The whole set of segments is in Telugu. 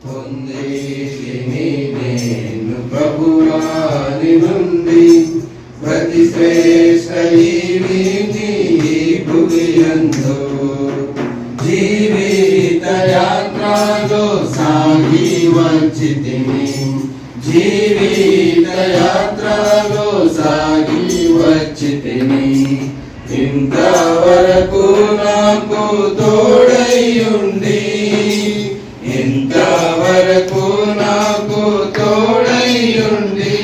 పొందేని నేను ప్రభువాని నుండి ప్రతి శ్రేష్ఠ ఈవిని భువియందు జీవిత యాత్రలో సాగి వచ్చితిని జీవిత యాత్రలో సాగి వచ్చితిని ఇంతవరకు నాకు తోడైయుండి ఇంతవరకు నాకు తోడైయుండి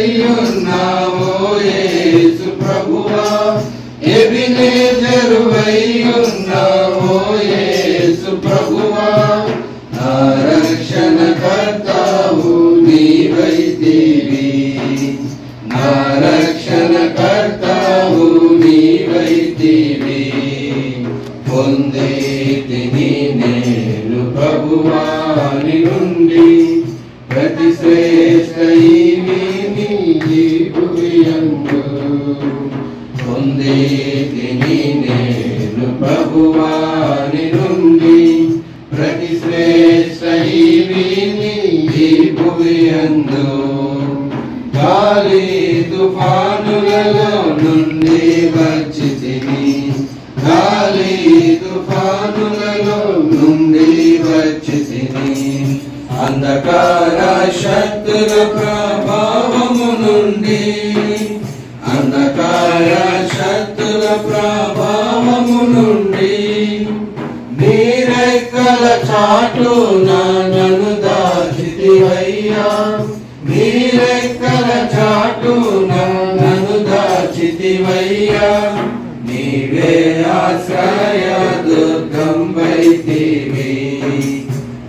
ఎబినేజరువైయున్నావో యేసు ప్రభువా ఎబినేజరువైయున్నావో యేసు ప్రభువా నా రక్షణకర్తావు నీవైతివి నా రక్షణకర్తావు నీవైతివి పొందేతిని నేను ప్రభువాని నుండి ప్రతి శ్రేష్ఠ ఈవిని భువియందు పొందేతిని నేను ప్రభువాని నుండి ప్రతి శ్రేష్ఠ ఈవిని భువియందు గాలి తుఫానులలో నుండి వచ్చితిని గాలి తుఫానులలో నుండి వచ్చితిని అంధకార శక్తుల ప్రభావము నుండి అంధకార శక్తుల ప్రభావము నుండి నీరెక్కల చాటున నన్ను దాచితివయ్యా నీరెక్కల చాటున నన్ను దాచితివయ్యా నీవే ఆశ్రయ దుర్గంబైతివి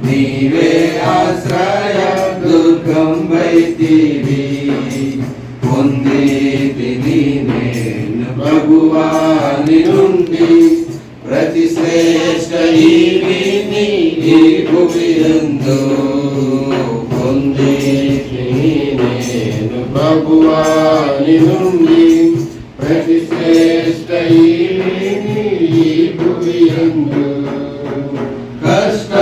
నీవే ఆశ్రయ దుర్గంబైతివి పొందేతిని నేను ప్రభువాని నుండి ప్రతి శ్రేష్ఠ ఈవిని భువియందు పొందేతిని నేను ప్రభువాని నుండి ప్రతి శ్రేష్ఠ ఈవిని భువియందు కష్ట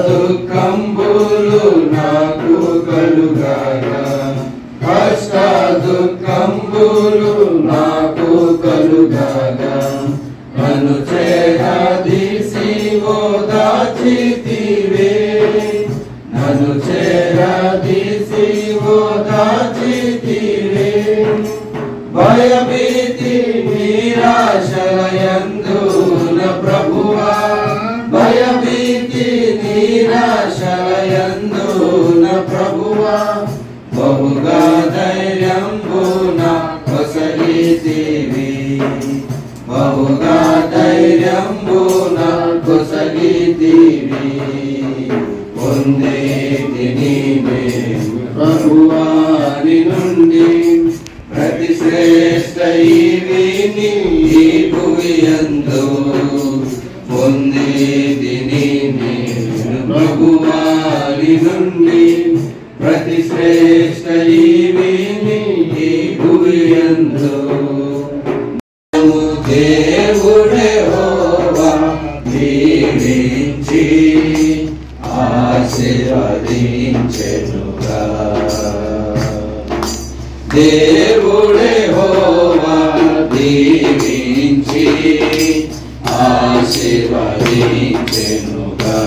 దుఃఖంబులు నాకు కలుగాగా కష్ట దుఃఖంబులు నాకు కలుగాగా నన్ను చేరదీసి ఓదాచితివే నన్ను చేరదీసి ఓదాచితివే భయభీతి నిరాశలయందు ప్రభువా భయభీతి నిరాశలయందు ప్రభువా బహుగా ధైర్యంబున కొసగితివి బహుగా ధైర్యంబున కొసగితివి పొందేతిని నేను ప్రభువాని నుండి ప్రతి శ్రేష్ఠ ఈవిని భువియందు పొందేతిని నేను ప్రభువాని నుండి ప్రతి శ్రేష్ఠ ఈవిని భువియందు దేవుడే హోవా దీవించి ఆశీర్వదించెనుగా దేవుడే హోవా దీవించి ఆశీర్వదించెనుగా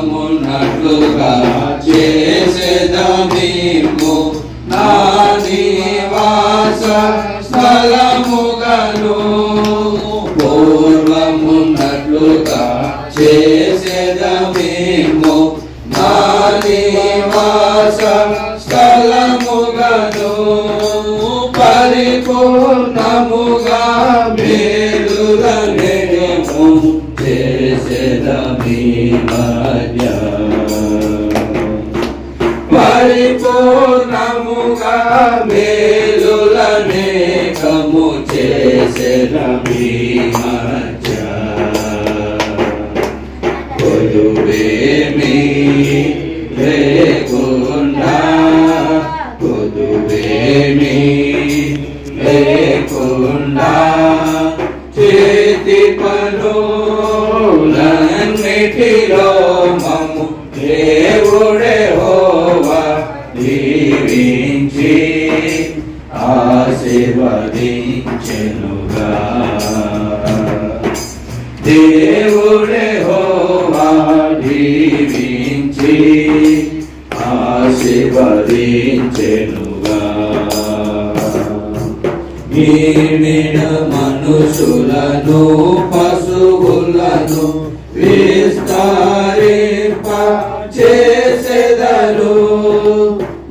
పూర్వమున్నట్లుగా చేసేదమేమో నా నివాస స్థలముగను పూర్వమున్నట్లుగా చేసేదమేమో నా నివాస స్థలముగను పరిపూర్ణముగా మేలులనేమో చేసేదమీ మధ్య పరిపూర్ణముగా మేలులనేకము చేసేదమీ మధ్య కొదువేమి లేకుండా కొదువేమి లేకుండా పనులన్నిటిలో మమ్ము దేవుడే హోవా దీవించి ఆశీర్వదించెనుగా. దేవుడే హోవా దీవించి ఆశీర్వదించెనుగా. మీమిడ మనుషులను పశువులను విస్తారింప చేసెదరు.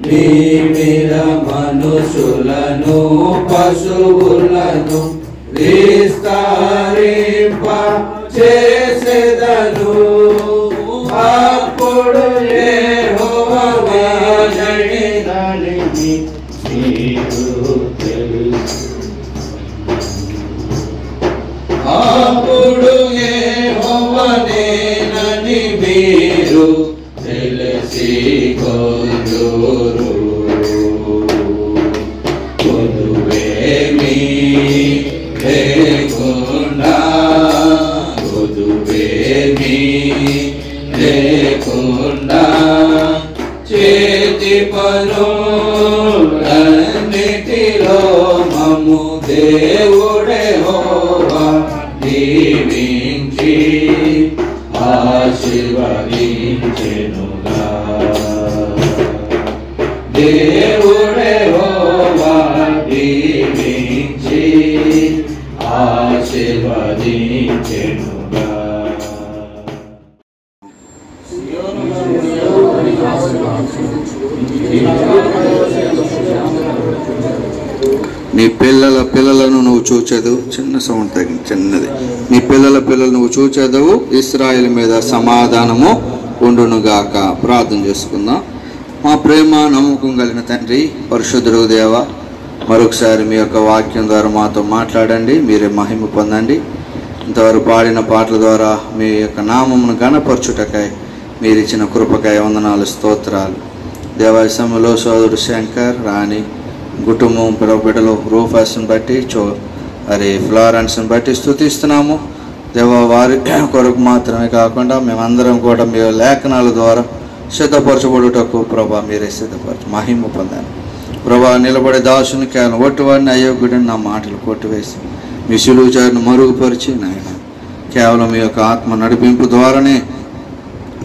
మీమిడ మనుషులను పశువులను విస్తారింప చేసెదరు. అప్పుడు యెహోవా వారిని అప్పుడు యెహోవానేనని మీరు తెలిసికొందురు. కొదువేమీ లేకుండా లేకుండా చేతి పనులన్నిటిలో మమ్ము దేవుడే హోవా దీవించి ఆశీర్వదించెనుగా. దేవుడే హోవా దీవించి ఆశీర్వదించెనుగా. నీ పిల్లలను నువ్వు చూచెదవు. చిన్న సౌండ్ తగ్గింది, చిన్నది. నీ పిల్లలు నువ్వు చూచెదవు. ఇశ్రాయేలు మీద సమాధానము ఉండునుగాక. ప్రార్థన చేసుకుందాం. మా ప్రేమ నమ్మకం కలిగిన తండ్రి, పరిశుద్ధుడు దేవ, మరొకసారి మీ యొక్క వాక్యం ద్వారా మాతో మాట్లాడండి. మీరే మహిమ పొందండి. ఇంతవరకు పాడిన పాటల ద్వారా మీ యొక్క నామమును గణపరచుటకై మీరు ఇచ్చిన కృపకై వందనాలు, స్తోత్రాలు. దేవాలయంలో సోదరుడు శంకర్, రాణి, కుటుంబం, బిడ్డలు, రూఫాస్ని బట్టి ఫ్లారెన్స్ని బట్టి స్తుతిస్తున్నాము దేవ. వారి కొరకు మాత్రమే కాకుండా మేమందరం కూడా మీ లేఖనాల ద్వారా సిద్ధపరచబడుటకు ప్రభా మీరే సిద్ధపరచు, మహిమ పొందాను ప్రభా. నిలబడే దాసుని కేవలం ఒట్టువాడిని అయోగ్యుడిని నా మాటలు కొట్టివేసి మీ సులువుచారిని మరుగుపరిచి నాయన కేవలం మీ యొక్క ఆత్మ నడిపింపు ద్వారానే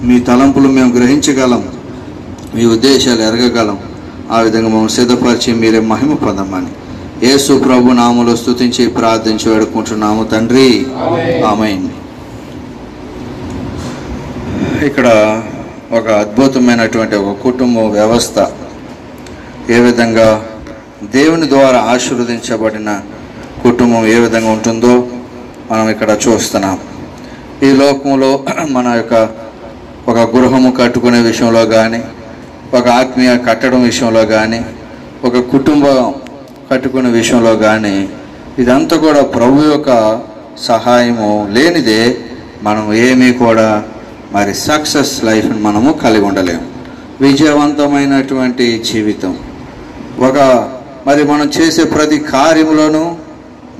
మీ తలంపులు మేము గ్రహించగలం, మీ ఉద్దేశాలు ఎరగగలం. ఆ విధంగా మమ్మల్ని సిద్ధపరిచి మీరే మహిమ పొందమని యేసు ప్రభు నామములో స్తుతించి ప్రార్థించి వేడుకుంటున్నాము తండ్రి, ఆమేన్. ఇక్కడ ఒక అద్భుతమైనటువంటి ఒక కుటుంబ వ్యవస్థ ఏ విధంగా దేవుని ద్వారా ఆశీర్వదించబడిన కుటుంబం ఏ విధంగా ఉంటుందో మనం ఇక్కడ చూస్తున్నాం. ఈ లోకంలో మన యొక్క ఒక గృహము కట్టుకునే విషయంలో కానీ, ఒక ఆత్మీయ కట్టడం విషయంలో కానీ, ఒక కుటుంబం కట్టుకునే విషయంలో కానీ ఇదంతా కూడా ప్రభు యొక్క సహాయము లేనిదే మనం ఏమీ కూడా మరి సక్సెస్ లైఫ్ని మనము కలిగి ఉండలేము. విజయవంతమైనటువంటి జీవితం మరి మనం చేసే ప్రతి కార్యంలోనూ,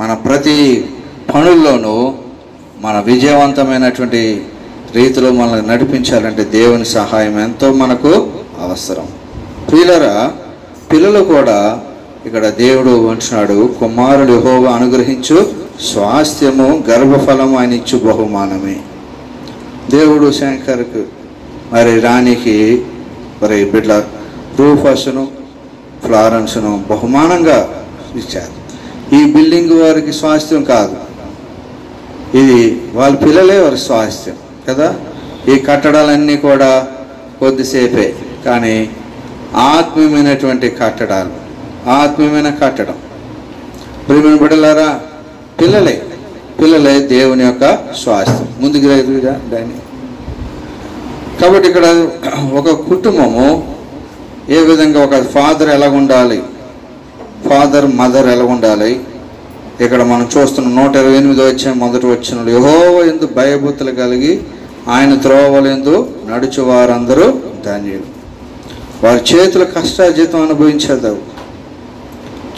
మన ప్రతి పనుల్లోనూ మన విజయవంతమైనటువంటి రీతిలో మనల్ని నడిపించాలంటే దేవుని సహాయం ఎంతో మనకు అవసరం. పిల్లలు కూడా ఇక్కడ దేవుడు అంటున్నాడు, కుమారుడు యెహోవా అనుగ్రహించు స్వాస్థ్యము గర్భఫలము ఆయన ఇచ్చు బహుమానమే. దేవుడు శంకర్కు మరి రాణికి మరి బిడ్డ రూఫస్ను ఫ్లారెన్స్ను బహుమానంగా ఇచ్చారు. ఈ బిల్డింగ్ వారికి స్వాస్థ్యం కాదు, ఇది వాళ్ళ పిల్లలే వారి స్వాస్థ్యం కదా. ఈ కట్టడాలన్నీ కూడా కొద్దిసేపే, కానీ ఆత్మీయమైనటువంటి కట్టడాలు, ఆత్మీయమైన కట్టడం ప్రియమైన బిడ్డలారా, పిల్లలే దేవుని యొక్క స్వాస్థ్యం. ముందుకు రైతుగా దాన్ని. కాబట్టి ఇక్కడ ఒక కుటుంబము ఏ విధంగా ఒక ఫాదర్ ఎలా ఉండాలి, ఫాదర్ మదర్ ఎలా ఉండాలి. ఇక్కడ మనం చూస్తున్న 128 వచ్చే మొదటి వచనంలో, యెహోవా యందు భయభక్తులు కలిగి ఆయన త్రోవలందు నడుచు వారందరూ ధన్యులు, వారి చేతుల కష్టార్జితం అనుభవించేదావు.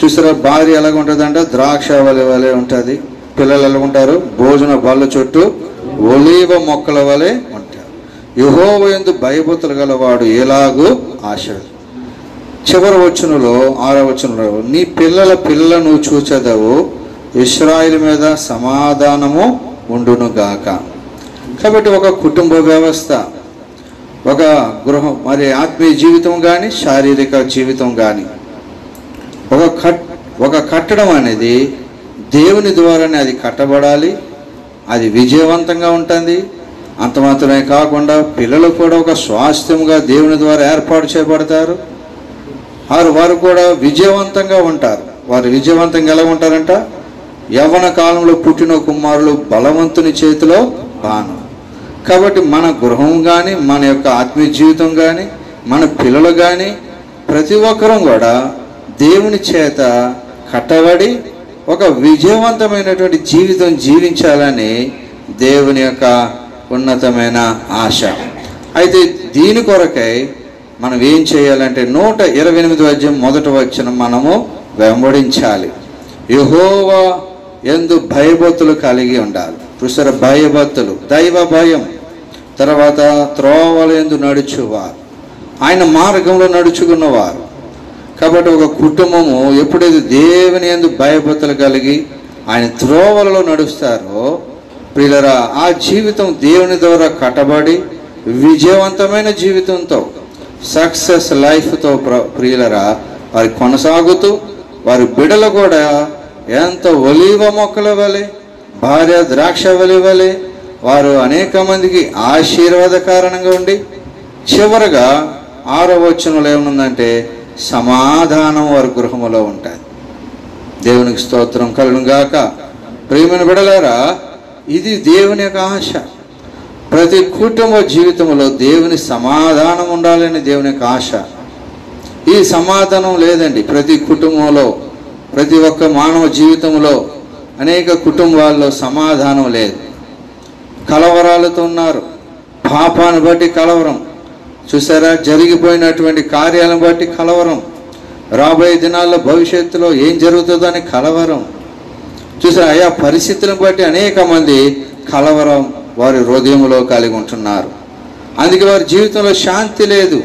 చూసారా, భార్య ఎలాగ ఉంటుందంటే ద్రాక్ష వలె ఉంటుంది, పిల్లలు ఎలా ఉంటారు? భోజన బల్ల చుట్టూ ఒలీవ మొక్కల వలె ఉంటారు. యెహోవా యందు భయభక్తులు గలవాడు ఎలాగూ ఆశీర్వదించు. చివరి వచనంలో 6వ వచనంలో నీ పిల్లలను నువ్వు చూచెదవు, ఇశ్రాయేలు మీద సమాధానము ఉండునుగాక. కాబట్టి ఒక కుటుంబ వ్యవస్థ, ఒక గృహం, మరి ఆత్మీయ జీవితం కానీ శారీరక జీవితం కానీ ఒక కట్టడం అనేది దేవుని ద్వారానే అది కట్టబడాలి. అది విజయవంతంగా ఉంటుంది. అంత మాత్రమే కాకుండా పిల్లలు కూడా ఒక స్వాస్థ్యంగా దేవుని ద్వారా ఏర్పాటు చేయబడతారు. వారు కూడా విజయవంతంగా ఉంటారు. వారు విజయవంతంగా ఎలా ఉంటారంట? యవ్వన కాలంలో పుట్టిన కుమారులు బలవంతుని చేతిలో బాణం. కాబట్టి మన గృహం కానీ, మన యొక్క ఆత్మీయ జీవితం కానీ, మన పిల్లలు కానీ ప్రతి ఒక్కరూ కూడా దేవుని చేత కట్టబడి ఒక విజయవంతమైనటువంటి జీవితం జీవించాలని దేవుని యొక్క ఉన్నతమైన ఆశ. అయితే దీని కొరకై మనం ఏం చేయాలంటే 128వ అధ్యాయం 1వ వచనం మనము వెంబడించాలి. యెహోవా యందు భయభక్తులు కలిగి ఉండాలి. చూసారా? భయభక్తులు, దైవ భయం. తర్వాత త్రోవల యందు నడుచువారు, ఆయన మార్గంలో నడుచుకున్నవారు. కాబట్టి ఒక కుటుంబము ఎప్పుడైతే దేవుని యందు భయభక్తులు కలిగి ఆయన త్రోవలలో నడుస్తారో ప్రియులరా, ఆ జీవితం దేవుని ద్వారా కట్టబడి విజయవంతమైన జీవితంతో, సక్సెస్ లైఫ్తో ప్రియులరా వారి కొనసాగుతూ, వారి బిడ్డలు కూడా ఎంత ఒలీవ మొక్కల వలె, భార్య ద్రాక్ష వలె వారు అనేక మందికి ఆశీర్వాదకారణంగా ఉండి, చివరగా 6వ వచనంలో ఏముందంటే సమాధానం వారి గృహములో ఉంటుంది. దేవునికి స్తోత్రం కలుగును గాక. ప్రియమైన బిడ్డలారా, ఇది దేవుని యొక్క ఆశ. ప్రతి కుటుంబ జీవితంలో దేవుని సమాధానం ఉండాలని దేవుని యొక్క ఆశ. ఈ సమాధానం లేదండి ప్రతి కుటుంబంలో. ప్రతి ఒక్క మానవ జీవితంలో అనేక కుటుంబాల్లో సమాధానం లేదు. కలవరాలతో ఉన్నారు. పాపాన్ని బట్టి కలవరం. చూసారా? జరిగిపోయినటువంటి కార్యాలను బట్టి కలవరం. రాబోయే దినాల్లో భవిష్యత్తులో ఏం జరుగుతుందని కలవరం. చూసారా? ఆయా పరిస్థితులను బట్టి అనేక మంది కలవరం వారి హృదయంలో కలిగి ఉంటున్నారు. అందుకే వారి జీవితంలో శాంతి లేదు,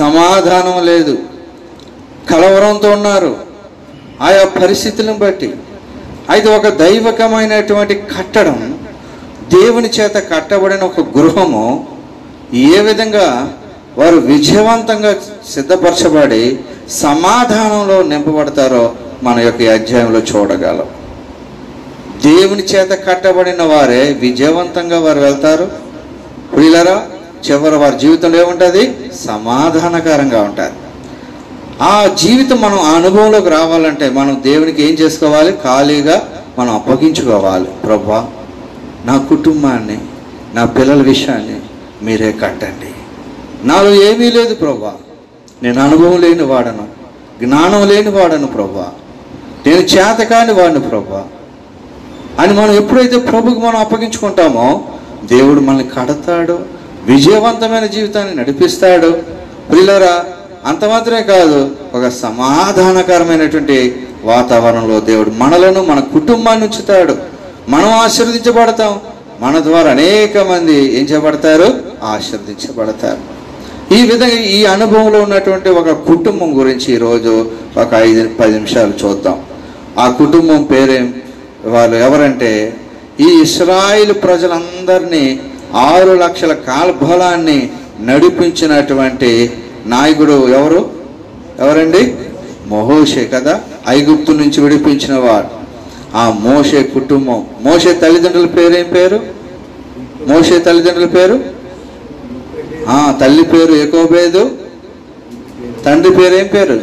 సమాధానం లేదు, కలవరంతో ఉన్నారు ఆయా పరిస్థితులను బట్టి. అయితే ఒక దైవకమైనటువంటి కట్టడం, దేవుని చేత కట్టబడిన ఒక గృహము ఏ విధంగా వారు విజయవంతంగా సిద్ధపరచబడి సమాధానంలో నింపబడతారో మన యొక్క అధ్యాయంలో చూడగలం. దేవుని చేత కట్టబడిన వారే విజయవంతంగా వారు వెళ్తారు. ప్రియులారా, చివరి వారి జీవితంలో ఏముంటుంది? సమాధానకరంగా ఉంటుంది. ఆ జీవితం మనం ఆ అనుభవంలోకి రావాలంటే మనం దేవునికి ఏం చేసుకోవాలి? ఖాళీగా మనం అప్పగించుకోవాలి. ప్రభువా, నా కుటుంబాన్ని, నా పిల్లల విషయాన్ని మీరే కట్టండి. నాలో ఏమీ లేదు ప్రభువా, నేను అనుభవం లేని వాడను, జ్ఞానం లేని వాడను ప్రభువా, నేను చేతకాని వాడిని ప్రభువా అని మనం ఎప్పుడైతే ప్రభుకి మనం అప్పగించుకుంటామో దేవుడు మనల్ని కడతాడు, విజయవంతమైన జీవితాన్ని నడిపిస్తాడు. ప్రియులారా, అంత మాత్రమే కాదు, ఒక సమాధానకరమైనటువంటి వాతావరణంలో దేవుడు మనలను, మన కుటుంబాన్ని ఉంచుతాడు. మనం ఆశీర్వదించబడతాం. మన ద్వారా అనేక మంది ఏం చేయబడతారు? ఆశీర్వదించబడతారు. ఈ విధంగా ఈ అనుభవంలో ఉన్నటువంటి ఒక కుటుంబం గురించి ఈరోజు ఒక 5-10 నిమిషాలు చూద్దాం. ఆ కుటుంబం పేరేం? వాళ్ళు ఎవరంటే ఈ ఇశ్రాయేలు ప్రజలందరినీ 6 లక్షల కాల్బలాన్ని నడిపించినటువంటి నాయకుడు ఎవరండి? మోషే కదా. ఐగుప్తు నుంచి విడిపించిన వాడు. ఆ మోషే కుటుంబం. మోషే తల్లిదండ్రుల పేరేం పేరు? మోషే తల్లిదండ్రుల పేరు, తల్లి పేరు యెకోబేదు, తండ్రి పేరేం పేరు?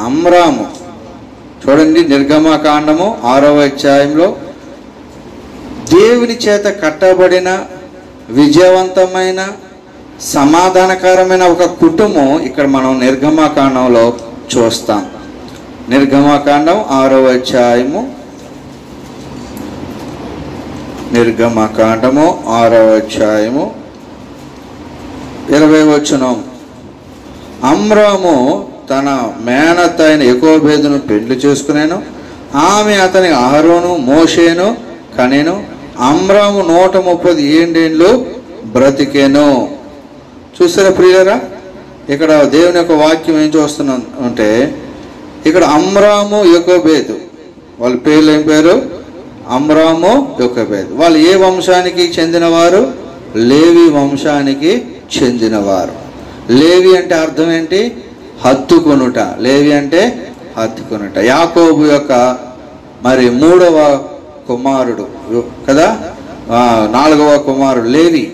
అమ్రాము. చూడండి, నిర్గమకాండము 6వ అధ్యాయంలో దేవుని చేత కట్టబడిన విజయవంతమైన సమాధానకరమైన ఒక కుటుంబం ఇక్కడ మనం నిర్గమకాండంలో చూస్తాం. నిర్గమకాండం 6వ అధ్యాయము, నిర్గమకాండము 6వ అధ్యాయము 20వ వచనం. అమ్రాము తన మేనత్త అయిన యెకోబేదును పెళ్లి చేసుకునేను. ఆమె అతని అహరోను, మోషేను కనెను. అమ్రాము 130 ఏండేండ్లు బ్రతికెను. చూసారా ప్రియులరా, ఇక్కడ దేవుని యొక్క వాక్యం ఏం చూస్తున్నాం అంటే, ఇక్కడ అమ్రాము యోకోబేదు వాళ్ళ పేర్లు ఏం పేరు? అమ్రాము యోకోబేదు. వాళ్ళు ఏ వంశానికి చెందినవారు? లేవి వంశానికి చెందినవారు. లేవి అంటే అర్థం ఏంటి? హత్తుకొనుట. లేవి అంటే హత్తుకొనుట. యాకోబు యొక్క మరి 3వ కుమారుడు కదా, 4వ కుమారుడు లేవి.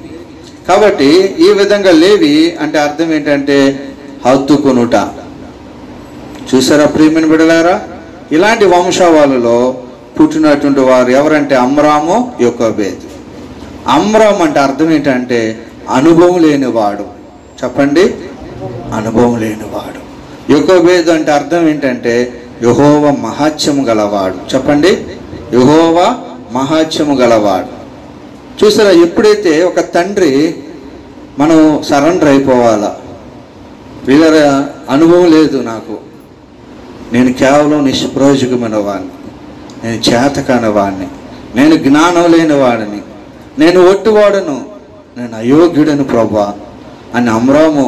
కాబట్టి ఈ విధంగా లేవి అంటే అర్థం ఏంటంటే హత్తుకొనుట. చూసారా ప్రియమైన బిడ్డలారా, ఇలాంటి వంశావళిలో పుట్టినటువంటి వారు ఎవరంటే అమ్రాము యోకోబేదు. అమ్రాము అంటే అర్థం ఏంటంటే అనుభవం లేనివాడు. చెప్పండి, అనుభవం లేనివాడు. యోకోబేదు అంటే అర్థం ఏంటంటే యెహోవా మహాత్మ్యము గలవాడు. చెప్పండి, యెహోవా మహాత్మ్యము గలవాడు. చూసారా, ఎప్పుడైతే ఒక తండ్రి మనం సరెండర్ అయిపోవాలా, వీళ్ళ అనుభవం లేదు నాకు, నేను కేవలం నిష్ప్రయోజకమైన వాడిని, నేను చేతకాని వాడిని, నేను జ్ఞానం లేని వాడిని, నేను ఒట్టివాడను, నేను అయోగ్యుడను ప్రభా అని అమ్రాము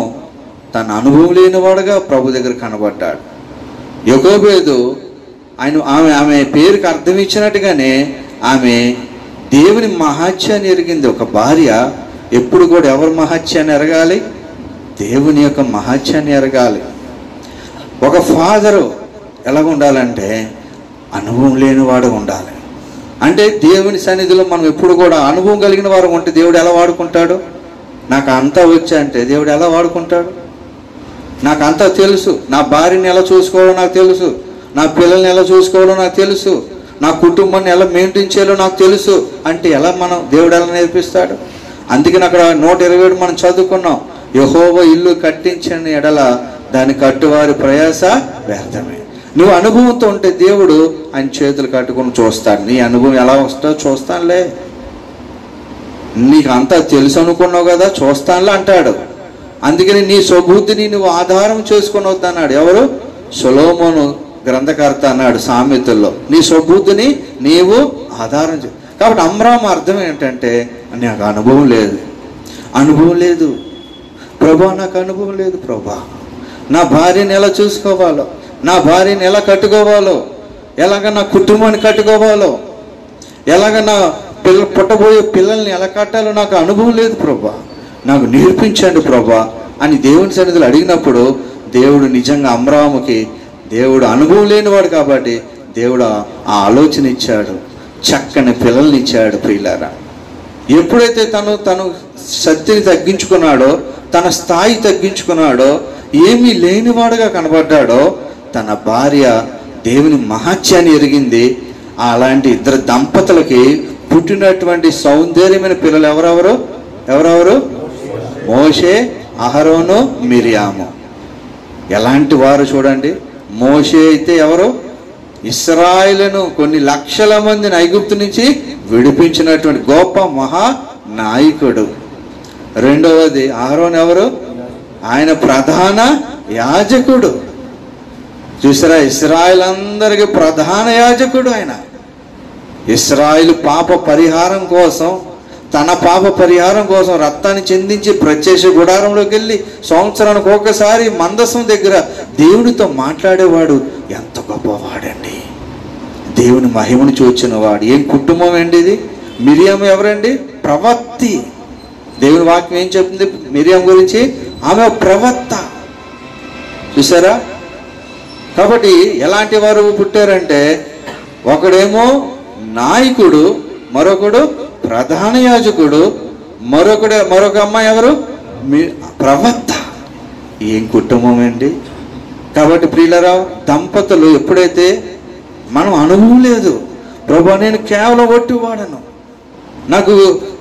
తన అనుభవం లేనివాడుగా ప్రభు దగ్గర కనబడ్డాడు. యోకోబేదు ఆమె పేరుకి అర్థం ఇచ్చినట్టుగానే ఆమె దేవుని మహాత్యాన్ని ఎరిగింది. ఒక భార్య ఎప్పుడు కూడా ఎవరి మహాత్యాన్ని ఎరగాలి? దేవుని యొక్క మహాత్యాన్ని ఎరగాలి. ఒక ఫాదరు ఎలాగ ఉండాలంటే అనుభవం లేనివాడు ఉండాలి. అంటే దేవుని సన్నిధిలో మనం ఎప్పుడు కూడా అనుభవం కలిగిన వారు ఉంటే దేవుడు ఎలా వాడుకుంటాడు? నాకు అంతా వచ్చా అంటే దేవుడు ఎలా వాడుకుంటాడు? నాకు అంతా తెలుసు, నా భార్యని ఎలా చూసుకోవాలో నాకు తెలుసు, నా పిల్లల్ని ఎలా చూసుకోవాలో నాకు తెలుసు, నా కుటుంబాన్ని ఎలా మెయింటైన్ చేయాలో నాకు తెలుసు అంటే ఎలా మనం దేవుడు ఎలా నేర్పిస్తాడు? అందుకని అక్కడ 127 మనం చదువుకున్నాం, యెహోవా ఇల్లు కట్టించని ఎడల దాని కట్టువారి ప్రయాస వ్యర్థమే. నువ్వు అనుభవంతో ఉంటే దేవుడు ఆయన చేతులు కట్టుకుని చూస్తాడు. నీ అనుభవం ఎలా వస్తుందో చూస్తానులే, నీకు అంతా తెలుసు అనుకున్నావు కదా చూస్తానులే అంటాడు. అందుకని నీ స్వబుద్ధిని నువ్వు ఆధారం చేసుకుని వద్దన్నాడు. ఎవరు? సొలొమోను గ్రంథకర్త అన్నాడు సామెతల్లో, నీ స్వబుద్ధిని నీవు ఆధారం చే. కాబట్టి అమ్రాము అర్థం ఏంటంటే నాకు అనుభవం లేదు, అనుభవం లేదు ప్రభా, నాకు అనుభవం లేదు ప్రభా, నా భార్యని ఎలా చూసుకోవాలో, నా భార్యని ఎలా కట్టుకోవాలో, ఎలాగ నా కుటుంబాన్ని కట్టుకోవాలో, ఎలాగ నా పుట్టబోయే పిల్లల్ని ఎలా కట్టాలో నాకు అనుభవం లేదు ప్రభా, నాకు నేర్పించండి ప్రభా అని దేవుని సన్నిధిలో అడిగినప్పుడు దేవుడు నిజంగా అమ్రాముకి దేవుడు అనుభవం లేనివాడు కాబట్టి దేవుడు ఆ ఆలోచన ఇచ్చాడు, చక్కని పిల్లల్ని ఇచ్చాడు. ప్రియులారా, ఎప్పుడైతే తను శక్తిని తగ్గించుకున్నాడో, తన స్థాయి తగ్గించుకున్నాడో, ఏమీ లేనివాడుగా కనబడ్డాడో, తన భార్య దేవుని మహాత్యాన్ని ఎరిగింది. అలాంటి ఇద్దరు దంపతులకి పుట్టినటువంటి సౌందర్యమైన పిల్లలు ఎవరెవరు? మోషే, అహరోను, మిరియాము. ఎలాంటి వారు చూడండి. మోషే అయితే ఎవరు? ఇశ్రాయేలును కొన్ని లక్షల మందిని ఐగుప్తు నుంచి విడిపించినటువంటి గొప్ప మహా నాయకుడు. రెండవది అహరోను ఎవరు? ఆయన ప్రధాన యాజకుడు. చూసారా, ఇశ్రాయేల్ అందరికి ప్రధాన యాజకుడు ఆయన. ఇశ్రాయేలు పాప పరిహారం కోసం, తన పాప పరిహారం కోసం రక్తాన్ని చెందించి ప్రత్యక్ష గుడారంలోకి వెళ్ళి సంవత్సరానికి ఒకసారి మందసం దగ్గర దేవునితో మాట్లాడేవాడు. ఎంత గొప్పవాడండి, దేవుని మహిమను చూచిన వాడు. ఏం కుటుంబం అండి ఇది. మిరియాము ఎవరండి? ప్రవక్తి. దేవుని వాక్యం ఏం చెప్తుంది మిరియాం గురించి? ఆమె ప్రవక్త. చూసారా, కాబట్టి ఎలాంటి వారు పుట్టారంటే ఒకడేమో నాయకుడు, మరొకడు ప్రధాన యాజకుడు, మరొక అమ్మాయి ఎవరు? ప్రవక్త. ఏం కుటుంబం అండి. కాబట్టి ప్రియులరా, దంపతులు ఎప్పుడైతే మనం అనుభవం లేదు ప్రభా, నేను కేవలం ఒట్టివాడను, నాకు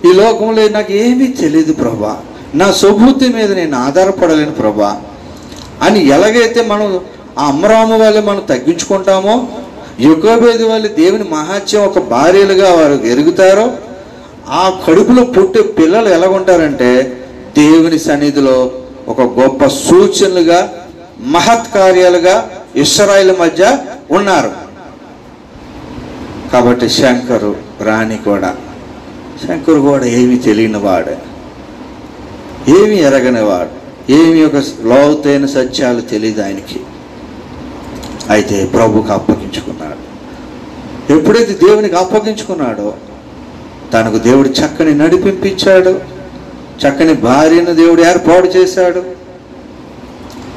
ఈ లోకంలో నాకు ఏమీ తెలియదు ప్రభా, నా స్వబుద్ధి మీద నేను ఆధారపడలేను ప్రభా అని ఎలాగైతే మనం ఆ అమ్రాము వల్ల మనం తగ్గించుకుంటామో, యోకోబేదు వల్ల దేవుని మహాత్యం ఒక భార్యలుగా వారు ఎరుగుతారో, ఆ కడుపులో పుట్టే పిల్లలు ఎలాగుంటారంటే దేవుని సన్నిధిలో ఒక గొప్ప సూచనలుగా, మహత్ కార్యాలుగా ఇశ్రాయేలు మధ్య ఉన్నారు. కాబట్టి శంకరు రాణి కూడా. శంకరు కూడా ఏమీ తెలియనివాడు, ఏమీ ఎరగనివాడు, ఏమి ఒక లోతైన సత్యాలు తెలియదు ఆయనకి. అయితే ప్రభువుకి అప్పగించుకున్నాడు. ఎప్పుడైతే దేవునికి అప్పగించుకున్నాడో తనకు దేవుడు చక్కని నడిపించాడు, చక్కని భార్యను దేవుడు ఏర్పాటు చేశాడు.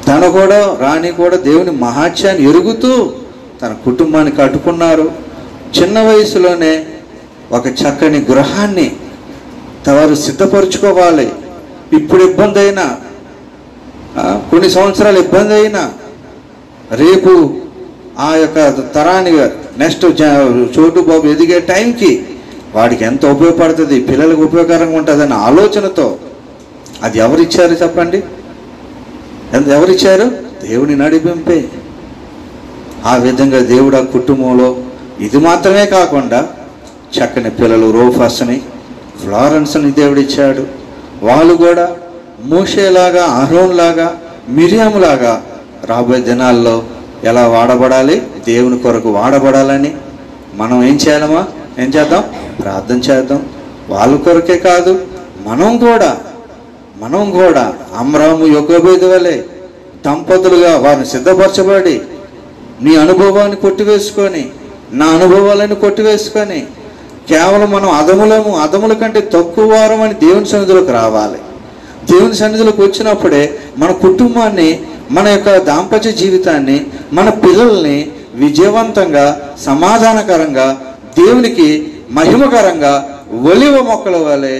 తను కూడా రాణి కూడా దేవుని మహాత్యాన్ని ఎరుగుతూ తన కుటుంబాన్ని కట్టుకున్నారు. చిన్న వయసులోనే ఒక చక్కని గృహాన్ని వారు సిద్ధపరచుకోవాలి. ఇప్పుడు ఇబ్బంది అయినా, కొన్ని సంవత్సరాలు ఇబ్బంది అయినా, రేపు ఆ యొక్క తరాన్ని నెక్స్ట్ చోటు బాబు ఎదిగే టైంకి వాడికి ఎంత ఉపయోగపడుతుంది, పిల్లలకు ఉపయోగకరంగా ఉంటుంది అన్న ఆలోచనతో అది ఎవరిచ్చారు చెప్పండి? ఎవరిచ్చారు? దేవుని నడిపింపే. ఆ విధంగా దేవుడు ఆ కుటుంబంలో ఇది మాత్రమే కాకుండా చక్కని పిల్లలు రూఫస్ని, ఫ్లారెన్స్ని దేవుడిచ్చాడు. వాళ్ళు కూడా మోషేలాగా, అహరోన్లాగా, మిరియంలాగా రాబోయే దినాల్లో ఎలా వాడబడాలి, దేవుని కొరకు వాడబడాలని మనం ఏం చేయాలమ్మా? ఏం చేద్దాం? ప్రార్థన చేద్దాం. వాళ్ళ కొరకే కాదు, మనం కూడా అమ్రాము యోకోబేదు వలె దంపతులుగా వారిని సిద్ధపరచబడి నీ అనుభవాన్ని కొట్టివేసుకొని, నా అనుభవాలను కొట్టివేసుకొని కేవలం మనం అదముల కంటే తక్కువ వారం అని దేవుని సన్నిధిలోకి రావాలి. దేవుని సన్నిధిలోకి వచ్చినప్పుడే మన కుటుంబాన్ని, మన యొక్క దాంపత్య జీవితాన్ని, మన పిల్లల్ని విజయవంతంగా, సమాధానకరంగా, దేవునికి మహిమకరంగా ఒలివ మొక్కల వలె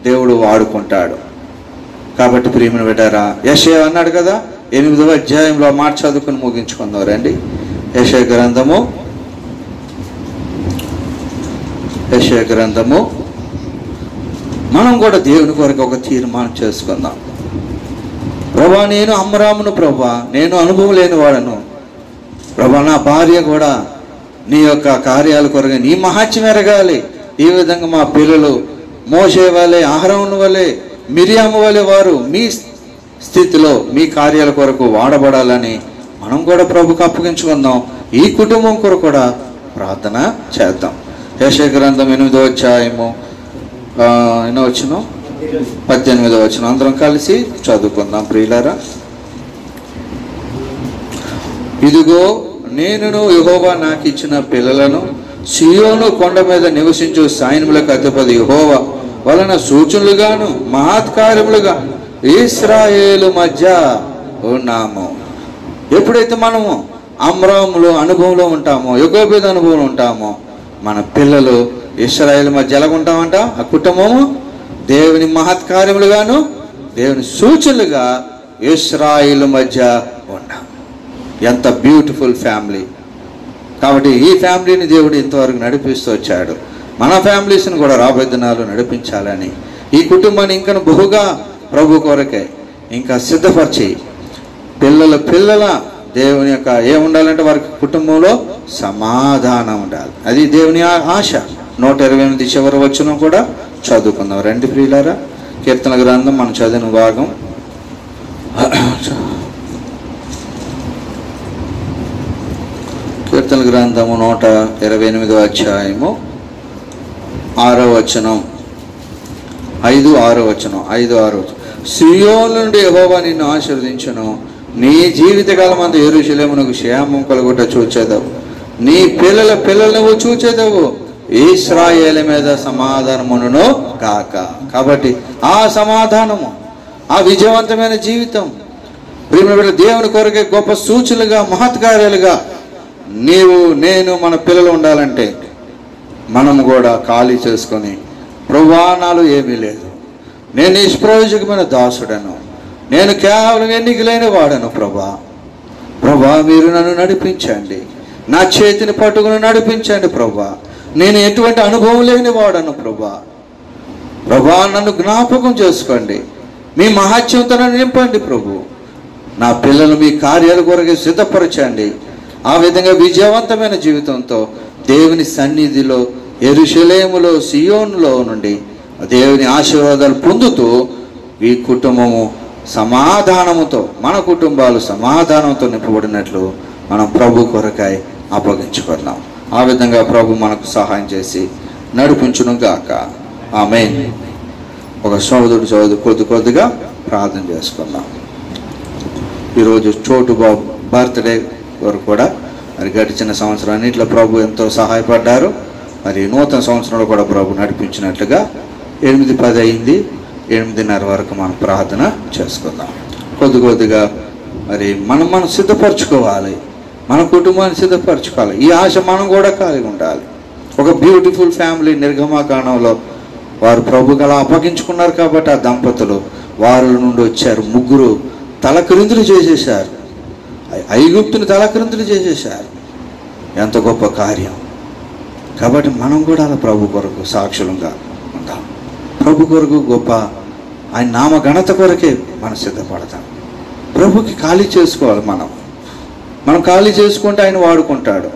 దేవుడు వాడుకుంటాడు. కాబట్టి ప్రియమైన బిడ్డారా, యెషయా అన్నాడు కదా, 8వ అధ్యాయంలో మాట చదువుకుని ముగించుకుందాం రండి. యెషయా గ్రంథము మనం కూడా దేవుని కొరకు ఒక తీర్మానం చేసుకుందాం. ప్రభా, నేను అమ్రామును, ప్రభా నేను అనుభవం లేని వాడను, ప్రభా నా భార్య కూడా నీ యొక్క కార్యాల కొరకు నీ మహాత్యం ఎరగాలి. ఈ విధంగా మా పిల్లలు మోషే వలె, అహరోను వలె, మిరియాము వలె వారు మీ స్థితిలో మీ కార్యాల కొరకు వాడబడాలని మనం కూడా ప్రభుకు అప్పగించుకుందాం. ఈ కుటుంబం కొరకు కూడా ప్రార్థన చేద్దాం. యెషయా గ్రంథం 8వ అధ్యాయము ఎన్నో వచనం? 18వ వచనం అందరం కలిసి చదువుకుందాం ప్రియులారా. ఇదిగో నేనును యెహోవా నాకు ఇచ్చిన పిల్లలను సీయోను కొండ మీద నివసించు సైన్యులకు అధిపతి యెహోవా వలన సూచనలుగాను మహత్కార్యములుగా ఇశ్రాయేలు మధ్య ఉన్నాము. ఎప్పుడైతే మనము అమ్రాములో అనుభవంలో ఉంటామో, యోకోబేదు అనుభవంలో ఉంటామో, మన పిల్లలు ఇశ్రాయేలు మధ్య ఎలాగుంటామంట? ఆ కుటుంబము దేవుని మహత్కార్యములుగాను దేవుని సూచనలుగా ఇశ్రాయేలు మధ్య ఉన్నాం. ఎంత బ్యూటిఫుల్ ఫ్యామిలీ. కాబట్టి ఈ ఫ్యామిలీని దేవుడు ఇంతవరకు నడిపిస్తూ వచ్చాడు. మన ఫ్యామిలీస్ని కూడా రాబోయే దినాలు నడిపించాలని, ఈ కుటుంబాన్ని ఇంకా బహుగా ప్రభు కొరకే ఇంకా సిద్ధపరిచి పిల్లల దేవుని యొక్క ఏముండాలంటే వారికి కుటుంబంలో సమాధానం ఉండాలి. అది దేవుని ఆశ. 128 చివరి వచనం కూడా చదువుకుందాం రండి ప్రియులారా. కీర్తన గ్రంథం మనం చదివిన భాగం కీర్తన గ్రంథము 128వ అధ్యాయము 6వ వచనం, 5-6వ వచనం. సీయోను నుండి యెహోవా నిన్ను ఆశీర్వదించును, నీ జీవితకాలం అంతా యెరూషలేమునకు క్షేమం కలుగుట చూచేదవు, నీ పిల్లల నువ్వు చూచేదవు, ఇశ్రాయేలు మీద సమాధానమును కాక. కాబట్టి ఆ సమాధానము, ఆ విజయవంతమైన జీవితం ప్రియమైన దేవుని కొరకే గొప్ప సూచనలుగా, మహత్కార్యాలుగా నేను మన పిల్లలు ఉండాలంటే మనము కూడా ఖాళీ చేసుకొని, ప్రభువా నాలో ఏమీ లేదు, నేను నిష్ప్రయోజకమైన దాసుడను, నేను కేవలం ఎన్నికలైన వాడను, ప్రభా మీరు నన్ను నడిపించండి, నా చేతిని పట్టుకుని నడిపించండి ప్రభా, నేను ఎటువంటి అనుభవం లేని వాడను ప్రభా నన్ను జ్ఞాపకం చేసుకోండి, మీ మహాత్యంతో నన్ను నింపండి ప్రభు, నా పిల్లలు మీ కార్యాల కొరకు సిద్ధపరచండి. ఆ విధంగా విజయవంతమైన జీవితంతో దేవుని సన్నిధిలో యెరూషలేములో సీయోనులో నుండి దేవుని ఆశీర్వాదాలు పొందుతూ ఈ కుటుంబము సమాధానముతో, మన కుటుంబాలు సమాధానంతో నింపబడినట్లు మనం ప్రభు కొరకై అప్పగించుకున్నాం. ఆ విధంగా ప్రభు మనకు సహాయం చేసి నడిపించును గాక. ఆమేన్. ఒక సోదరుడు కొద్దిగా ప్రార్థన చేసుకుందాం. ఈరోజు చోటు బాబు బర్త్డే వరకు కూడా మరి గడిచిన సంవత్సరం అన్నింటిలో ప్రభు ఎంతో సహాయపడ్డారు. మరి నూతన సంవత్సరంలో కూడా ప్రభు నడిపించినట్లుగా 8:10 అయింది. 8:30 వరకు మనం ప్రార్థన చేసుకుందాం. కొద్దిగా మరి మనం సిద్ధపరచుకోవాలి, మన కుటుంబాన్ని సిద్ధపరచుకోవాలి. ఈ ఆశ మనం కూడా కలిగి ఉండాలి. ఒక బ్యూటిఫుల్ ఫ్యామిలీ నిర్గమకాండంలో వారు ప్రభుకి అలా అప్పగించుకున్నారు కాబట్టి ఆ దంపతులు వారి నుండి వచ్చారు. 3 తలక్రిందులు చేసేశారు. ఐగుప్తుని తలక్రిందులు చేసేశారు. ఎంత గొప్ప కార్యం. కాబట్టి మనం కూడా అలా ప్రభు కొరకు సాక్షులంగా ఉంటాం. ప్రభు కొరకు గొప్ప ఆయన నామ ఘనత కొరకే మనం సిద్ధపడతాం. ప్రభుకి ఖాళీ చేసుకోవాలి. మనం ఖాళీ చేసుకుంటే ఆయన వాడుకుంటాడు.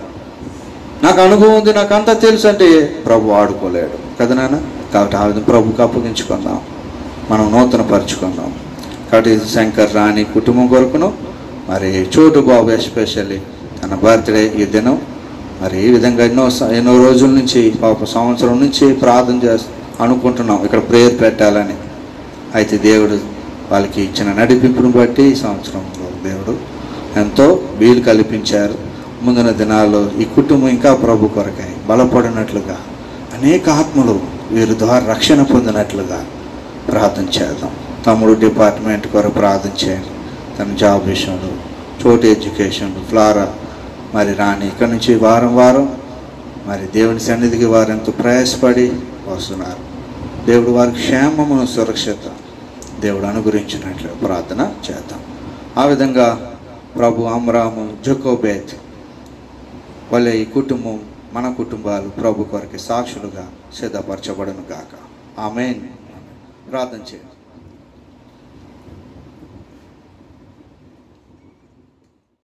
నాకు అనుభవం ఉంది, నాకు అంతా తెలుసు అంటే ప్రభు వాడుకోలేడు కదా నాన్న. కాబట్టి ఆ విధంగా ప్రభుకి అప్పగించుకుందాం, మనం నూతన పరుచుకుందాం. కాబట్టి శంకర్ రాణి కుటుంబం కొరకును మరి చోటు బాబు ఎస్పెషల్లీ తన బర్త్డే ఈ దినం మరి ఈ విధంగా ఎన్నో రోజుల నుంచి సంవత్సరం నుంచి ప్రార్థన అనుకుంటున్నాం ఇక్కడ ప్రేయర్ పెట్టాలని. అయితే దేవుడు వాళ్ళకి ఇచ్చిన నడిపింపును బట్టి ఈ సంవత్సరంలో దేవుడు ఎంతో వీలు కల్పించారు. ముందున దినాల్లో ఈ కుటుంబం ఇంకా ప్రభు కొరకై బలపడినట్లుగా అనేక ఆత్మలు వీరి ద్వారా రక్షణ పొందినట్లుగా ప్రార్థన చేద్దాం. తమ్ముడు డిపార్ట్మెంట్ కొరకు ప్రార్థన చేయండి. తన జాబ్ విషయంలో, చోటు ఎడ్యుకేషన్, ఫ్లారా మరి రాని ఇక్కడ నుంచి వారం మరి దేవుని సన్నిధికి వారు ఎంతో ప్రయాసపడి వస్తున్నారు. దేవుడు వారికి క్షేమమును సురక్షిత దేవుడు అనుగ్రహించినట్లు ప్రార్థన చేద్దాం. ఆ విధంగా ప్రభు అమ్రాము జకోబేత్ వలె ఈ కుటుంబం మన కుటుంబాలు ప్రభు కొరకు సాక్షులుగా సిద్ధపరచబడును గాక. ఆమేన్. ప్రార్థన చేయండి.